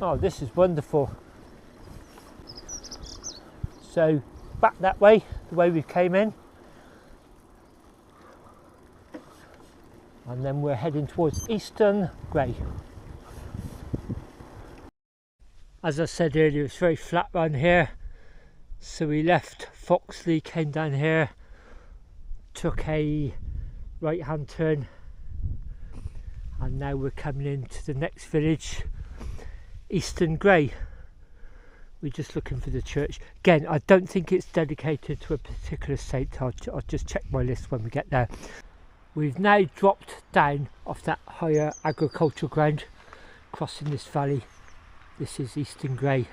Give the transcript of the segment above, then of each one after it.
Oh, this is wonderful. So back that way, the way we came in, and then we're heading towards Easton Grey. As I said earlier, it's very flat around here, so we left Foxley, came down here, took a right hand turn, and now we're coming into the next village, Easton Grey. We're just looking for the church. Again, I don't think it's dedicated to a particular saint. I'll just check my list when we get there. We've now dropped down off that higher agricultural ground, crossing this valley. This is Easton Grey.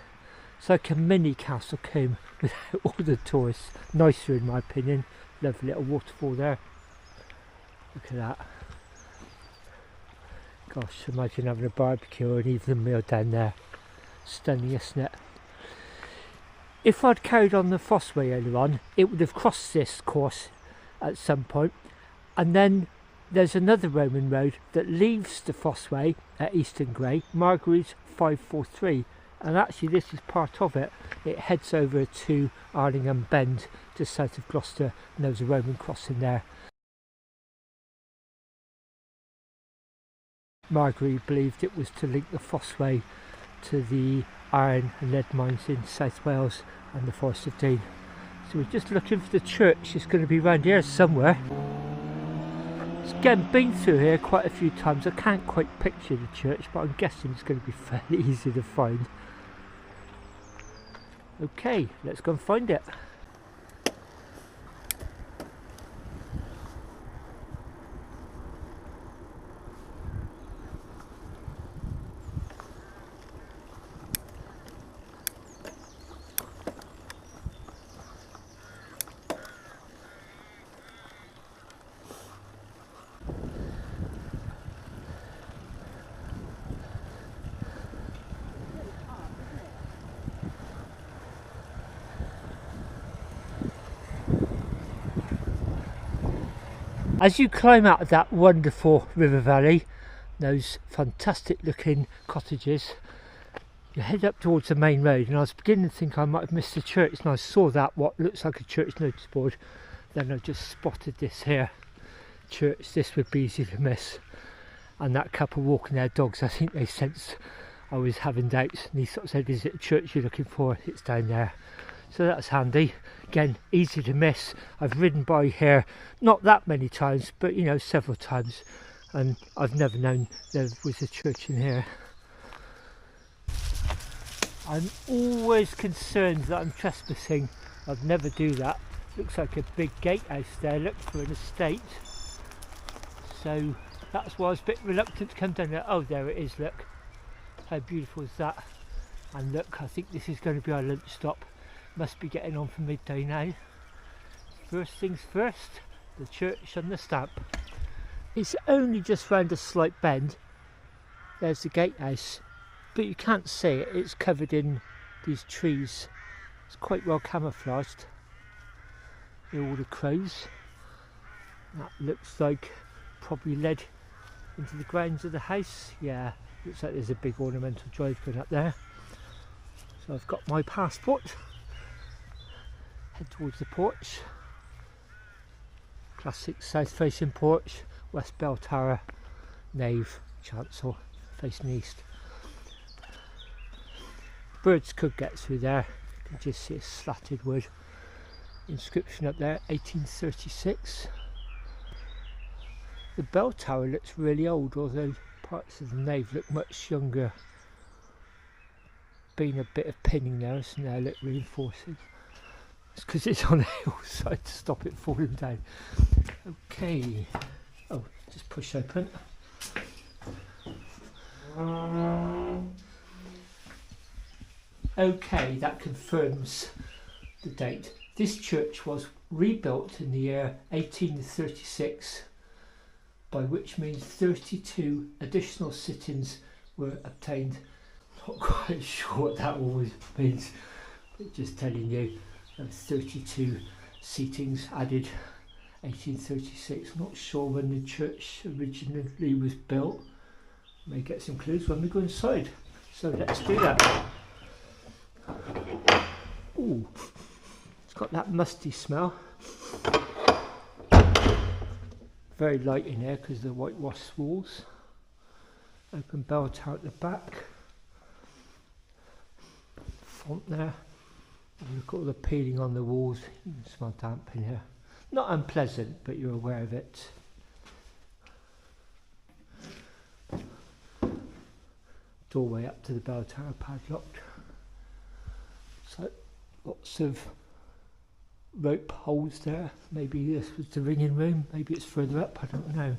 It's like a mini Castle Combe without all the tourists. Nicer in my opinion. Lovely little waterfall there. Look at that. Gosh, imagine having a barbecue or an evening meal down there. Stunning, isn't it? If I'd carried on the Fossway earlier on, it would have crossed this course at some point, and then there's another Roman road that leaves the Fossway at Easton Grey, Margary's 543, and actually this is part of it. It heads over to Arlingham Bend, just south of Gloucester, and there's a Roman crossing there. Margery believed it was to link the Fossway to the iron and lead mines in South Wales and the Forest of Dean. So we're just looking for the church. It's going to be around here somewhere. It's again been through here quite a few times. I can't quite picture the church, but I'm guessing it's going to be fairly easy to find. Okay, let's go and find it. As you climb out of that wonderful river valley, those fantastic looking cottages, you head up towards the main road, and I was beginning to think I might have missed the church, and I saw that, what looks like a church notice board. Then I just spotted this here, church. This would be easy to miss. And that couple walking their dogs, I think they sensed I was having doubts, and he sort of said, "Is it a church you're looking for?" It's down there. So that's handy. Again, easy to miss. I've ridden by here not that many times, but you know, several times, and I've never known there was a church in here. I'm always concerned that I'm trespassing. I'd never do that. Looks like a big gatehouse there. Look, for an estate. So that's why I was a bit reluctant to come down there. Oh, there it is. Look, how beautiful is that? And look, I think this is going to be our lunch stop. Must be getting on for midday now. First things first, the church and the stamp. It's only just round a slight bend. There's the gatehouse, but you can't see it. It's covered in these trees. It's quite well camouflaged. Here are all the crows. That looks like probably led into the grounds of the house. Yeah, looks like there's a big ornamental drive going up there. So I've got my passport. Head towards the porch. Classic south facing porch, west bell tower, nave, chancel, facing east. Birds could get through there. You can just see a slatted wood. Inscription up there, 1836. The bell tower looks really old, although parts of the nave look much younger. Been a bit of pinning there, isn't there? Look, reinforcing. It's because it's on a hillside to stop it falling down. Okay. Oh, just push open. Okay, that confirms the date. This church was rebuilt in the year 1836, by which means 32 additional sittings were obtained. Not quite sure what that always means, but just telling you. 32 seatings added, 1836. Not sure when the church originally was built. May get some clues when we go inside. So let's do that. Ooh, it's got that musty smell. Very light in here because of the whitewashed walls. Open bell tower at the back. Font there. Look at all the peeling on the walls. You can smell damp in here. Not unpleasant, but you're aware of it. Doorway up to the bell tower padlocked. So lots of rope holes there. Maybe this was the ringing room. Maybe it's further up. I don't know.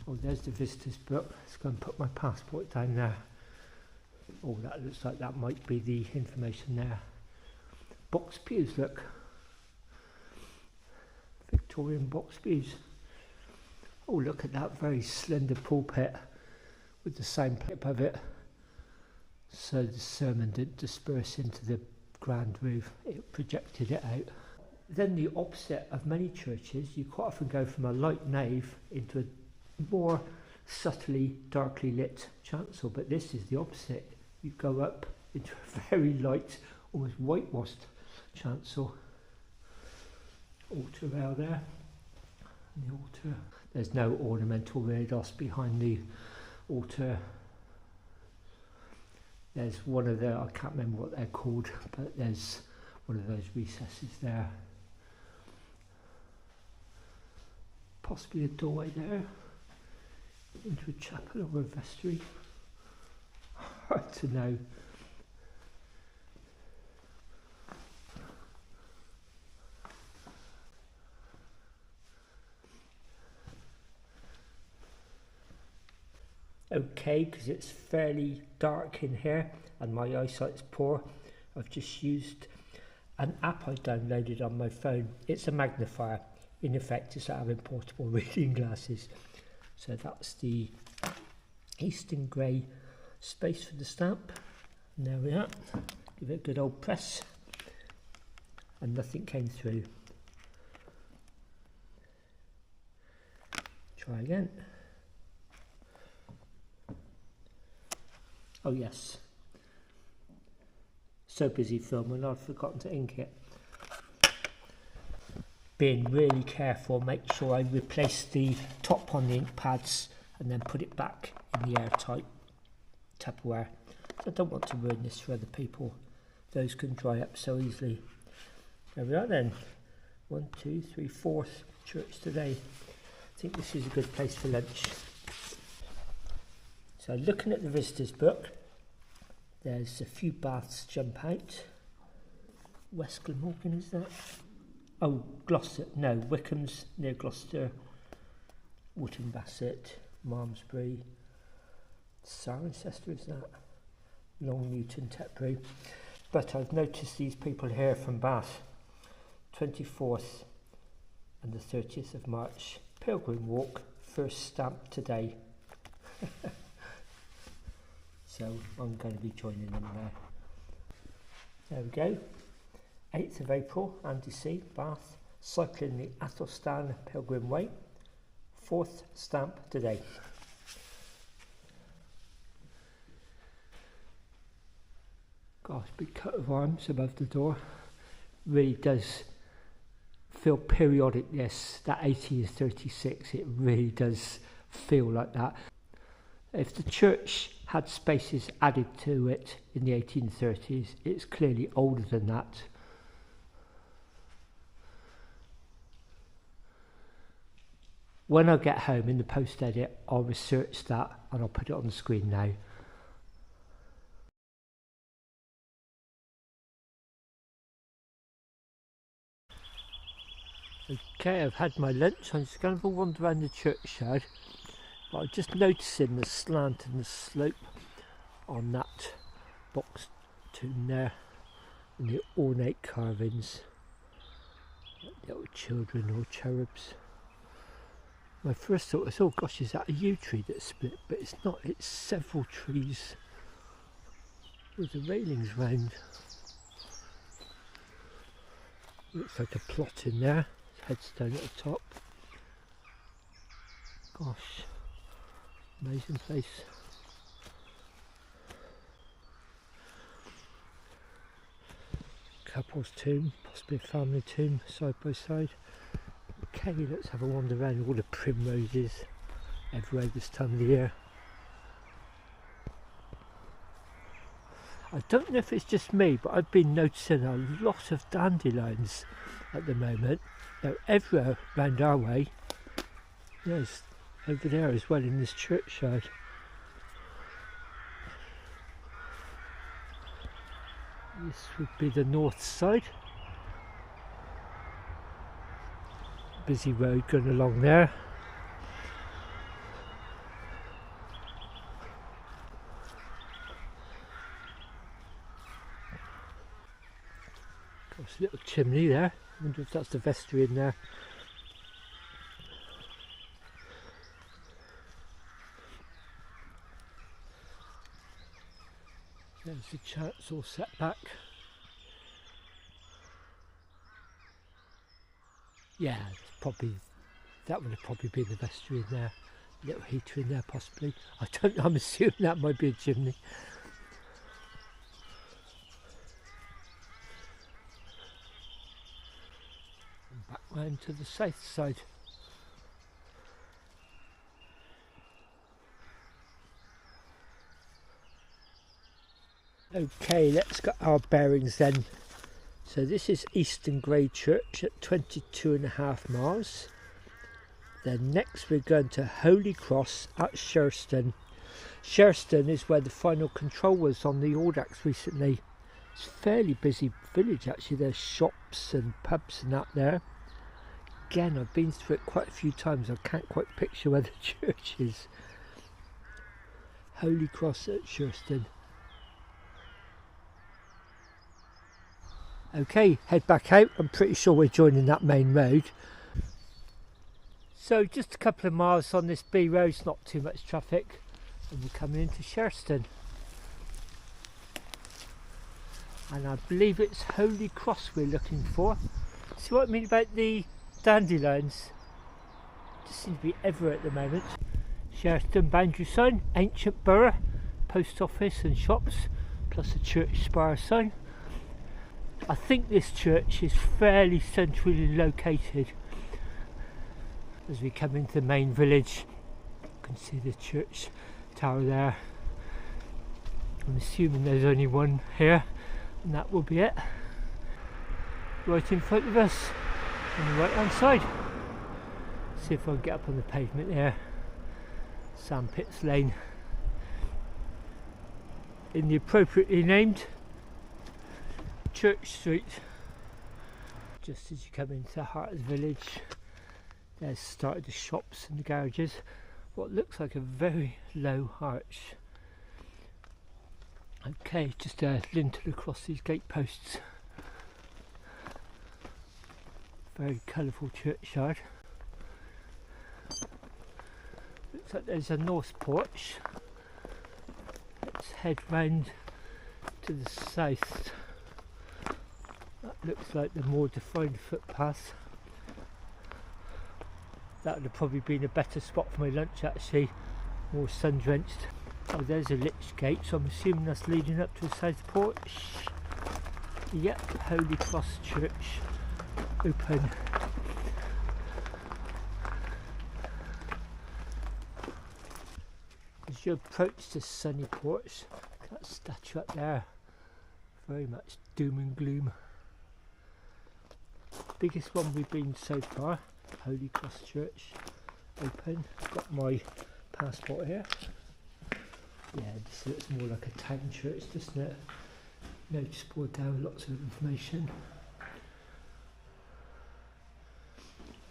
Oh, there's the visitor's book. Let's go and put my passport down there. Oh, that looks like that might be the information there. Box pews, look. Victorian box pews. Oh, look at that very slender pulpit with the same plate above it. So the sermon didn't disperse into the grand roof, it projected it out. Then the opposite of many churches, you quite often go from a light nave into a more subtly darkly lit chancel, but this is the opposite. You go up into a very light, almost whitewashed chancel. Altar rail there, and the altar. There's no ornamental reredos behind the altar. There's one of the, I can't remember what they're called, but there's one of those recesses there. Possibly a doorway there into a chapel or a vestry. Hard to know. Okay, because it's fairly dark in here and my eyesight's poor, I've just used an app I downloaded on my phone. It's a magnifier. In effect, it's out of portable reading glasses. So that's the Easton Grey space for the stamp. And there we are. Give it a good old press. And nothing came through. Try again. Oh yes, so busy filming I've forgotten to ink it. Being really careful, make sure I replace the top on the ink pads and then put it back in the airtight Tupperware. I don't want to ruin this for other people. Those can dry up so easily. There we are then. 1, 2, 3, 4th church today. I think this is a good place for lunch. So looking at the visitor's book, there's a few baths jump out. West Glamorgan, is that? Oh, Gloucester, no, Wickham's near Gloucester. Wootton Bassett, Malmesbury, Cirencester, is that? Long Newton, Tetbury. But I've noticed these people here from Bath, 24th and the 30th of March. Pilgrim walk, first stamp today. So I'm going to be joining them there. There we go. 8th of April, Andy C, Bath, cycling the Athelstan Pilgrim Way. 4th stamp today. Gosh, big coat of arms above the door. Really does feel periodic, this, that 1836, it really does feel like that. If the church had spaces added to it in the 1830s, it's clearly older than that. When I get home in the post edit, I'll research that and I'll put it on the screen now. Okay, I've had my lunch. I'm just going to have a wander around the churchyard. But I'm just noticing the slant and the slope on that box tomb there, and the ornate carvings, like the little children or cherubs. My first thought was, oh gosh, is that a yew tree that's split? But it's not, it's several trees with the railings round. Looks like a plot in there, headstone at the top. Gosh. Amazing place. couple's tomb, possibly a family tomb, side by side. Okay, let's have a wander around all the primroses everywhere this time of the year. I don't know if it's just me, but I've been noticing a lot of dandelions at the moment. They're everywhere round our way. There's over there as well in this churchyard. This would be the north side. Busy road going along there. Got a little chimney there. I wonder if that's the vestry in there. There's the church all set back. Yeah, probably that would have probably been the vestry in there. A little heater in there possibly. I don't know, I'm assuming that might be a chimney. And back round to the south side. Okay, let's get our bearings then. So this is Easton Grey Church at 22.5 miles. Then next we're going to Holy Cross at Sherston. Sherston is where the final control was on the Audax recently. It's a fairly busy village actually. There's shops and pubs and that there. Again, I've been through it quite a few times. I can't quite picture where the church is. Holy Cross at Sherston. Okay, head back out. I'm pretty sure we're joining that main road. So just a couple of miles on this B road, not too much traffic, and we're coming into Sherston. And I believe it's Holy Cross we're looking for. See what I mean about the dandelions? Just seem to be everywhere at the moment. Sherston boundary sign, ancient borough, post office and shops, plus a church spire sign. I think this church is fairly centrally located. As we come into the main village, you can see the church tower there. I'm assuming there's only one here, and that will be it. Right in front of us, on the right hand side. See if I can get up on the pavement here. Sandpits Lane. In the appropriately named Church Street. Just as you come into the heart of the village, there's started the shops and the garages. What looks like a very low arch. Okay, just a lintel across these gate posts. Very colourful churchyard. Looks like there's a north porch. Let's head round to the south. That looks like the more defined footpath. That would have probably been a better spot for my lunch actually, more sun drenched. Oh, there's a lich gate, so I'm assuming that's leading up to the south porch. Yep, Holy Cross Church, open. As you approach the sunny porch, that statue up there, very much doom and gloom. Biggest one we've been so far. Holy Cross Church, open. Got my passport here. Yeah, this looks more like a town church, doesn't it? Notice board down, lots of information.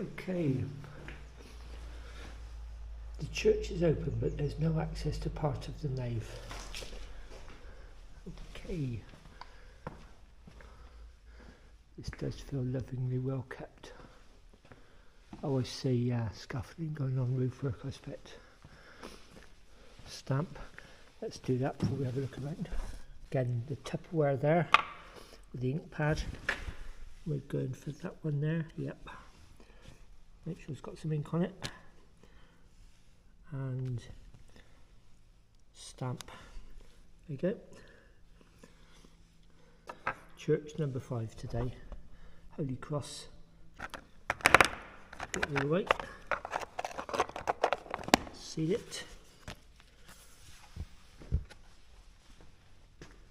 Okay. The church is open, but there's no access to part of the nave. Okay. This does feel lovingly well kept. I always see scaffolding going on, roof work I expect. Stamp. Let's do that before we have a look around. Again, the Tupperware there with the ink pad. We're going for that one there. Yep. Make sure it's got some ink on it. And stamp. There you go. church number 5 today. Holy Cross. Get it all the way. See it.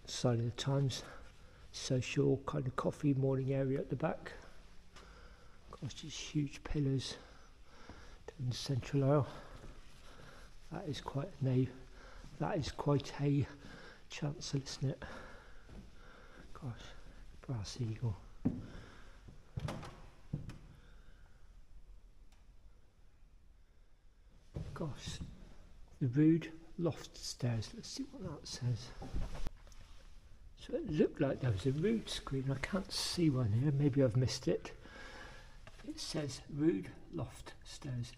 Sign of the Times. Social kind of coffee morning area at the back. Gosh, these huge pillars in the central aisle. That is quite a nave. That is quite a chancel, isn't it? Gosh, brass eagle. Gosh, the rood loft stairs. Let's see what that says. So it looked like there was a rood screen. I can't see one here. Maybe I've missed it. It says rood loft stairs.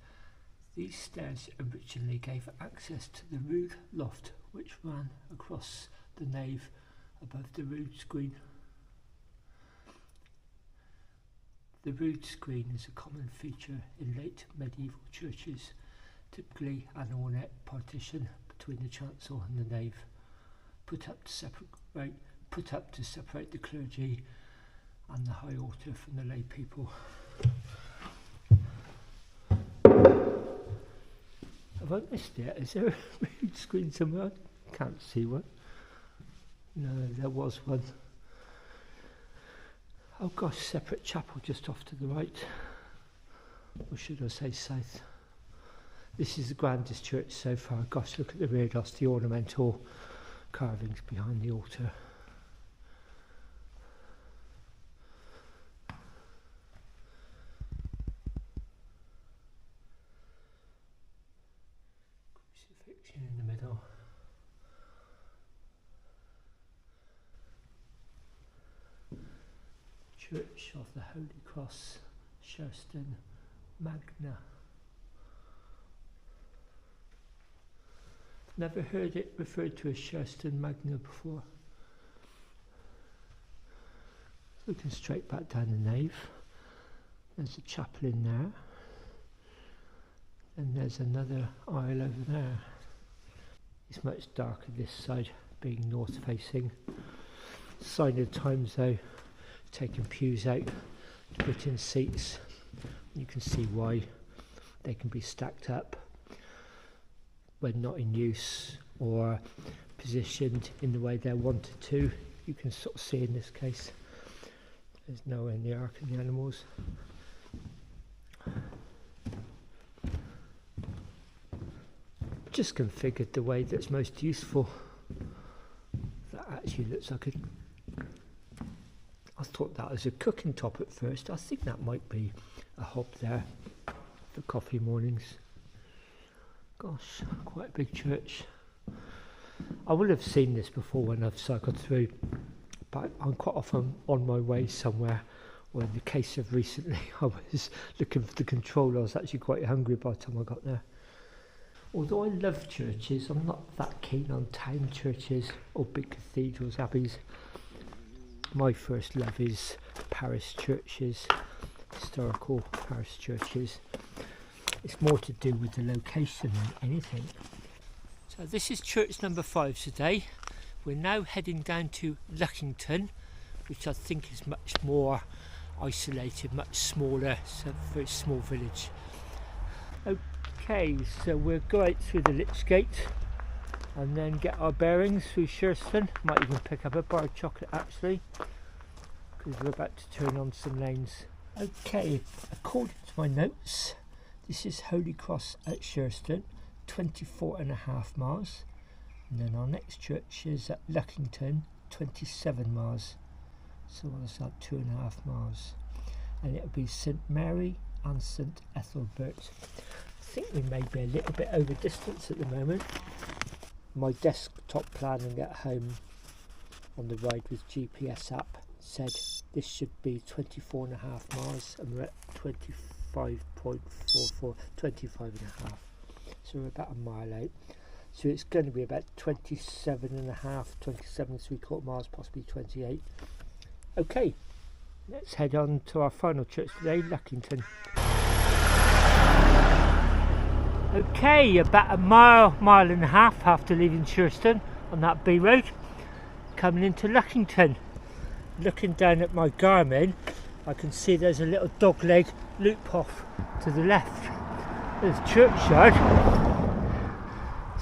These stairs originally gave access to the rood loft, which ran across the nave above the rood screen. The rood screen is a common feature in late medieval churches, typically an ornate partition between the chancel and the nave, put up to separate the clergy and the high altar from the lay people. Have I missed it? Is there a rood screen somewhere? I can't see one. No, there was one. Oh gosh, separate chapel just off to the right. Or should I say south? This is the grandest church so far. Gosh, look at the reredos, the ornamental carvings behind the altar. Crucifixion in the middle. Church of the Holy Cross, Sherston Magna. Never heard it referred to as Sherston Magna before. Looking straight back down the nave. There's a chapel in there. And there's another aisle over there. It's much darker this side, being north facing. Sign of the Times though, taking pews out to put in seats. You can see why. They can be stacked up when not in use or positioned in the way they're wanted to. You can sort of see in this case there's nowhere in the ark and the animals. Just configured the way that's most useful. That actually looks like I thought that was a cooking top at first. I think that might be a hob there for coffee mornings. Gosh, quite a big church. I will have seen this before when I've cycled through, but I'm quite often on my way somewhere, or in the case of recently I was looking for the controller. I was actually quite hungry by the time I got there. Although I love churches, I'm not that keen on town churches or big cathedrals, abbeys. My first love is parish churches, historical parish churches. It's more to do with the location than anything. So this is church number 5 today. We're now heading down to Luckington, which I think is much more isolated, much smaller. It's a very small village. Okay, so we'll go out through the Lich Gate and then get our bearings through Sherston. Might even pick up a bar of chocolate actually, because we're about to turn on some lanes. Okay, according to my notes, this is Holy Cross at Sherston, 24.5 miles. And then our next church is at Luckington, 27 miles. So what's that, 2.5 miles. And it'll be St Mary and St Ethelbert. I think we may be a little bit over distance at the moment. My desktop planning at home on the ride with GPS app said this should be 24.5 miles, and we're at 25.44, 25.5. So we're about a mile out. So it's going to be about 27.5, 27.75 miles, possibly 28. Okay, let's head on to our final church today, Luckington. Okay, about a mile and a half after leaving Sherston on that B road, coming into Luckington. looking down at my Garmin, I can see there's a little dogleg loop off to the left. There's a churchyard,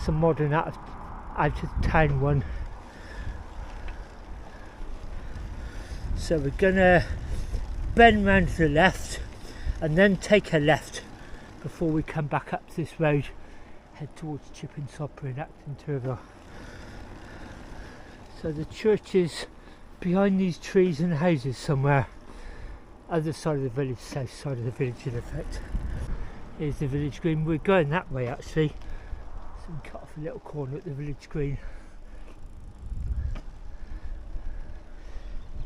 some modern out of town one. So we're gonna bend round to the left and then take a left before we come back up this road, head towards Chipping Sopper and Acton Turville. So the church is behind these trees and houses somewhere. Other side of the village, south side of the village in effect. Here's the village green. We're going that way actually. So we cut off a little corner at the village green.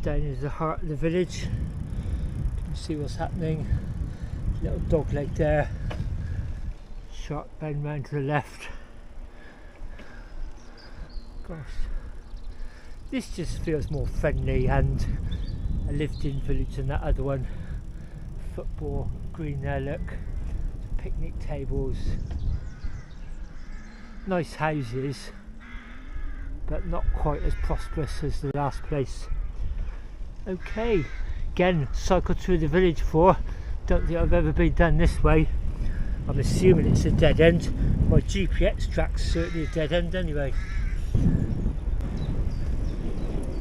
Down into the heart of the village. You can see what's happening. Little dog leg there. Sharp bend round to the left. Gosh. This just feels more friendly and a lived-in village than that other one. Football green there, look. Picnic tables. Nice houses, but not quite as prosperous as the last place. Okay, again, cycled through the village before. Don't think I've ever been down this way. I'm assuming it's a dead end. My GPS track's certainly a dead end anyway.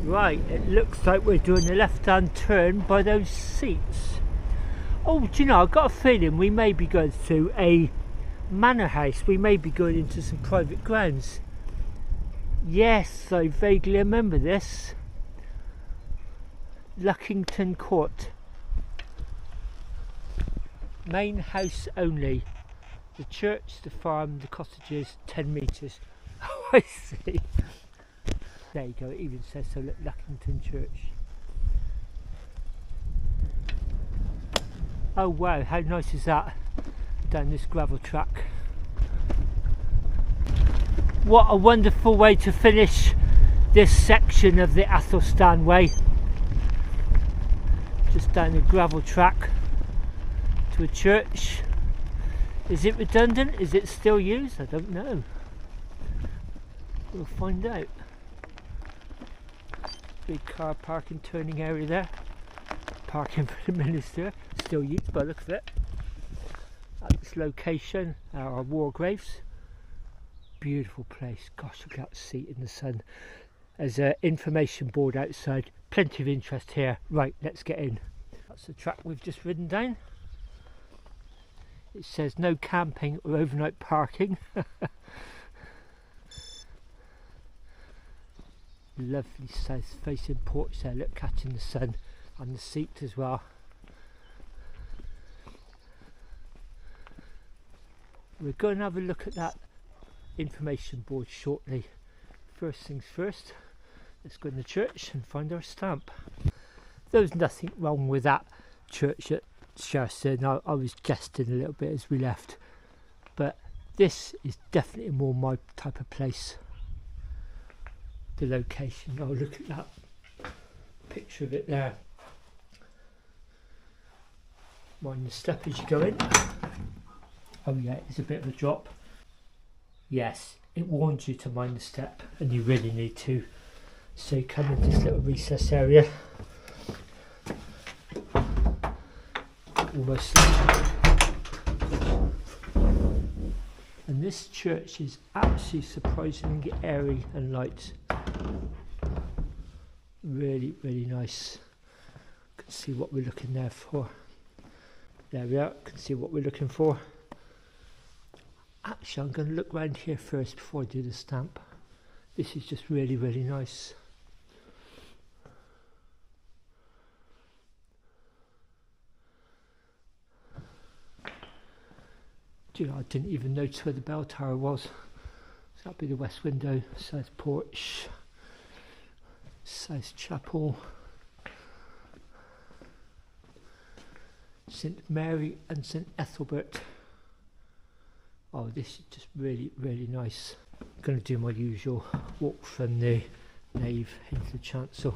Right, it looks like we're doing a left-hand turn by those seats. Oh, do you know, I've got a feeling we may be going through a manor house. We may be going into some private grounds. Yes, I vaguely remember this. Luckington Court. Main house only. The church, the farm, the cottages, 10 metres. Oh, I see. There you go, it even says so, look, Luckington Church. Oh wow, how nice is that? Down this gravel track. What a wonderful way to finish this section of the Athelstan way. Just down the gravel track to a church. Is it redundant? Is it still used? I don't know. We'll find out. Big car parking turning area there. Parking for the minister. Still used by the look of it. At this location are our war graves. Beautiful place. Gosh, look at that seat in the sun. There's an information board outside. Plenty of interest here. Right, let's get in. That's the track we've just ridden down. It says no camping or overnight parking. Lovely south facing porch there, look, catching the sun, and the seat as well. We're going to have a look at that information board shortly. First things first, let's go in the church and find our stamp. There was nothing wrong with that church at Sherston. I was jesting a little bit as we left, but this is definitely more my type of place. The location, oh look at that picture of it there. Mind the step as you go in. Oh yeah, it's a bit of a drop. Yes, it warns you to mind the step, and you really need to. So you come into this little recess area. Almost. And this church is actually surprisingly airy and light. Really, really nice. You can see what we're looking there for. There we are, you can see what we're looking for. Actually, I'm going to look round here first before I do the stamp. This is just really, really nice. Do you know, I didn't even notice where the bell tower was. So that'll be the west window, south porch, south chapel, St Mary and St Ethelbert. Oh, this is just really, really nice. I'm going to do my usual walk from the nave into the chancel.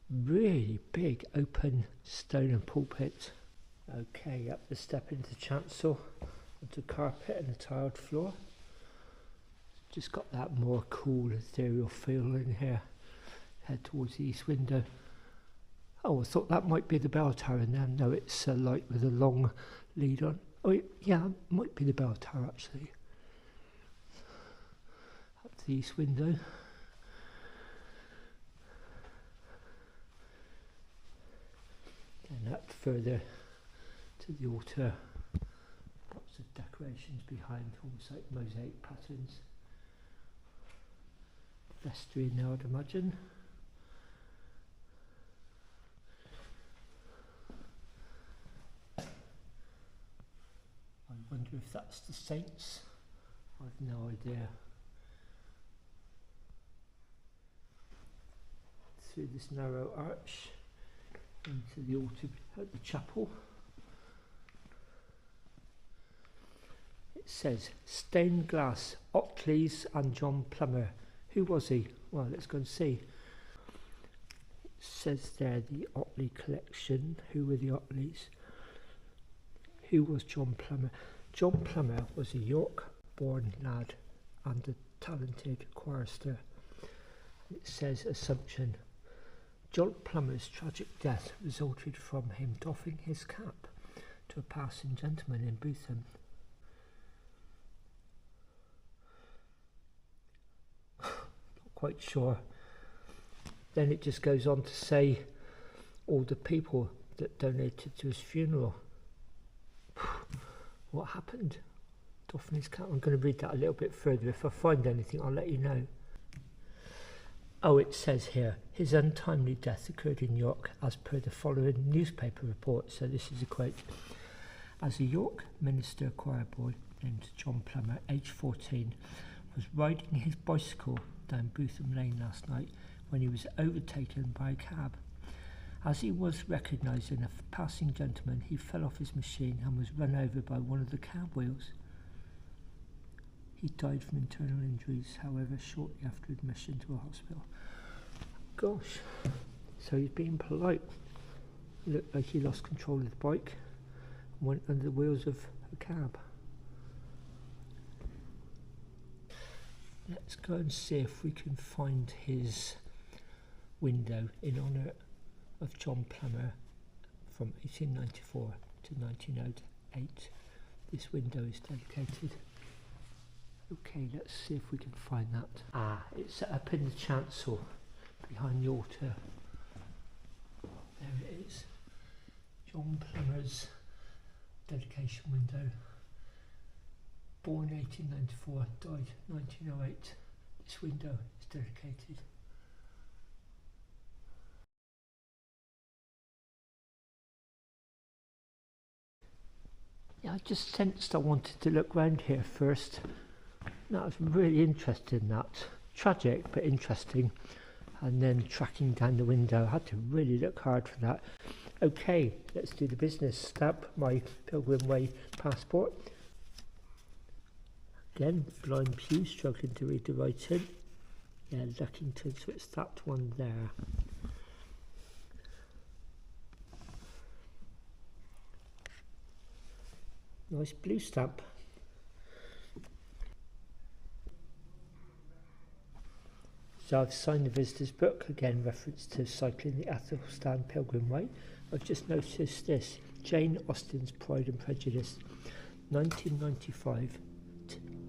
Really big open stone and pulpit. Okay, up the step into the chancel, onto carpet and a tiled floor. Just got that more cool ethereal feel in here. head towards the east window. Oh, I thought that might be the bell tower, and then no, it's a light with a long lead on. Oh yeah, it might be the bell tower actually. Up to the east window. And up further to the altar. Lots of decorations behind, almost like mosaic patterns. Vestry now, I'd imagine. I wonder if that's the saints. I've no idea. Through this narrow arch into the altar at the chapel. It says stained glass, Otley's and John Plummer. Who was he? Well, let's go and see. It says there the Otley collection. Who were the Otleys? Who was John Plummer? John Plummer was a York-born lad and a talented chorister. It says assumption. John Plummer's tragic death resulted from him doffing his cap to a passing gentleman in Bootham. Not quite sure. Then it just goes on to say all the people that donated to his funeral. What happened? Doffing his cap. I'm going to read that a little bit further. If I find anything, I'll let you know. Oh, it says here, his untimely death occurred in York as per the following newspaper report. So this is a quote. As a York minister choir boy named John Plummer, aged 14, was riding his bicycle down Bootham Lane last night when he was overtaken by a cab. As he was recognising a passing gentleman, he fell off his machine and was run over by one of the cab wheels. He died from internal injuries, however, shortly after admission to a hospital. Gosh, so he's being polite. It looked like he lost control of the bike and went under the wheels of a cab. Let's go and see if we can find his window in honour of John Plummer from 1894 to 1908. This window is dedicated. Okay, let's see if we can find that. Ah, it's up in the chancel behind the altar. There it is. John Plummer's dedication window. Born 1894, died 1908. This window is dedicated. Yeah, I just sensed I wanted to look round here first. I was really interested in that. Tragic, but interesting. And then tracking down the window. I had to really look hard for that. Okay, let's do the business. Stamp my Pilgrim Way passport. Again, blind Pew, struggling to read the writing. Yeah, Luckington, so it's that one there. Nice blue stamp. So I've signed the visitor's book, again reference to cycling the Athelstan Pilgrim Way. I've just noticed this, Jane Austen's Pride and Prejudice, 1995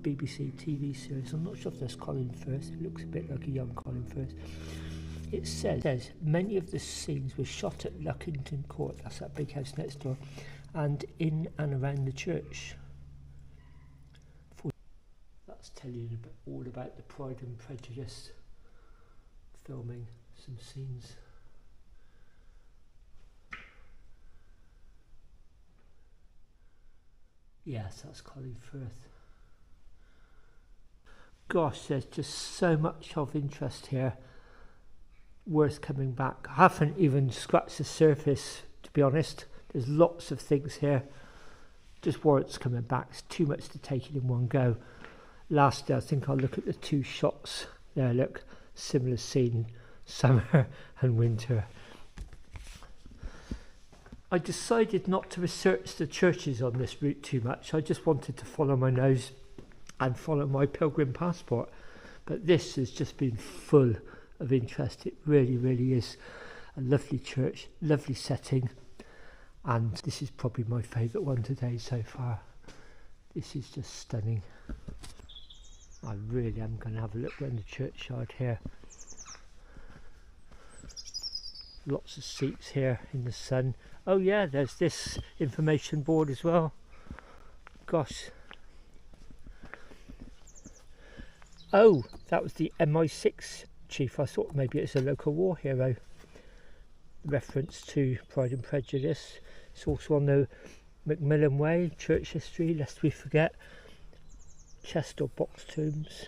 BBC TV series. I'm not sure if there's Colin Firth, it looks a bit like a young Colin Firth. It says, many of the scenes were shot at Luckington Court, that's that big house next door, and in and around the church. That's telling you all about the Pride and Prejudice filming, some scenes. Yes, that's Colin Firth. Gosh, there's just so much of interest here, worth coming back. I haven't even scratched the surface, to be honest. There's lots of things here, just warrants coming back. It's too much to take it in one go. Lastly, I think I'll look at the two shots there. Look, similar scene, summer and winter. I decided not to research the churches on this route too much. I just wanted to follow my nose and follow my pilgrim passport. But this has just been full of interest. It really, really is a lovely church, lovely setting, and this is probably my favourite one today so far. This is just stunning. I really am going to have a look around the churchyard here. Lots of seats here in the sun. Oh yeah, there's this information board as well. Gosh. Oh, that was the MI6 chief. I thought maybe it's a local war hero. Reference to Pride and Prejudice. It's also on the Macmillan Way, church history, lest we forget. Chest or box tombs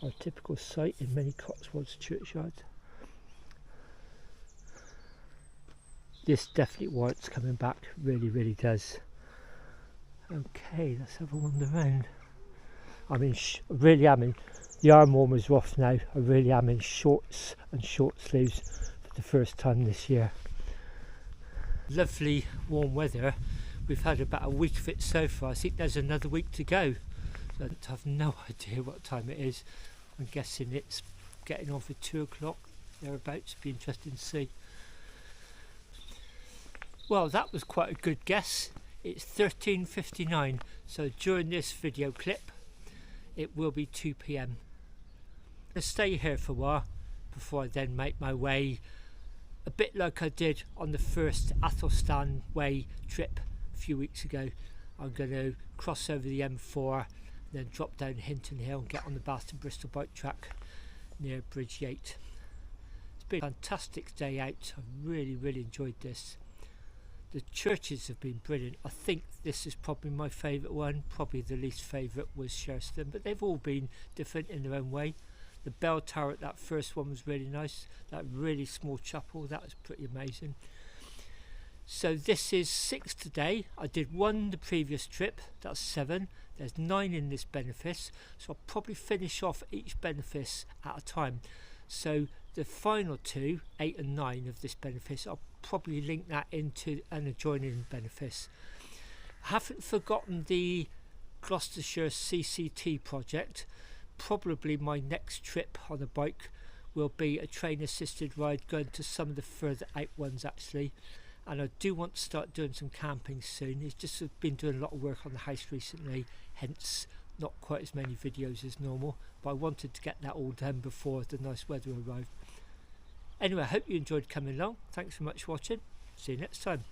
are a typical sight in many Cotswolds churchyards. This definitely warrants coming back, really, really does. Okay, let's have a wander around. I mean, really am in, the arm warmers are off now. I really am in shorts and short sleeves for the first time this year. Lovely warm weather. We've had about a week of it so far. I think there's another week to go. I have no idea what time it is. I'm guessing it's getting on for 2 o'clock thereabouts. Be interesting to see. Well, that was quite a good guess. It's 13:59, so during this video clip it will be 2 p.m. I'll stay here for a while before I then make my way, a bit like I did on the first Athelstan way trip a few weeks ago. I'm going to cross over the M4, then drop down Hinton Hill and get on the Bath to Bristol bike track near Bridge 8. It's been a fantastic day out. I've really, really enjoyed this. The churches have been brilliant. I think this is probably my favourite one. Probably the least favourite was Sherston, but they've all been different in their own way. The bell tower at that first one was really nice. That really small chapel, that was pretty amazing. So this is 6 today. I did 1 the previous trip, that's 7. There's 9 in this benefice, so I'll probably finish off each benefice at a time. So the final 2, 8 and 9 of this benefice, I'll probably link that into an adjoining benefice. I haven't forgotten the Gloucestershire CCT project. Probably my next trip on a bike will be a train assisted ride going to some of the further out ones actually, and I do want to start doing some camping soon. It's just been doing a lot of work on the house recently, hence not quite as many videos as normal, but I wanted to get that all done before the nice weather arrived. Anyway, I hope you enjoyed coming along. Thanks so much for watching. See you next time.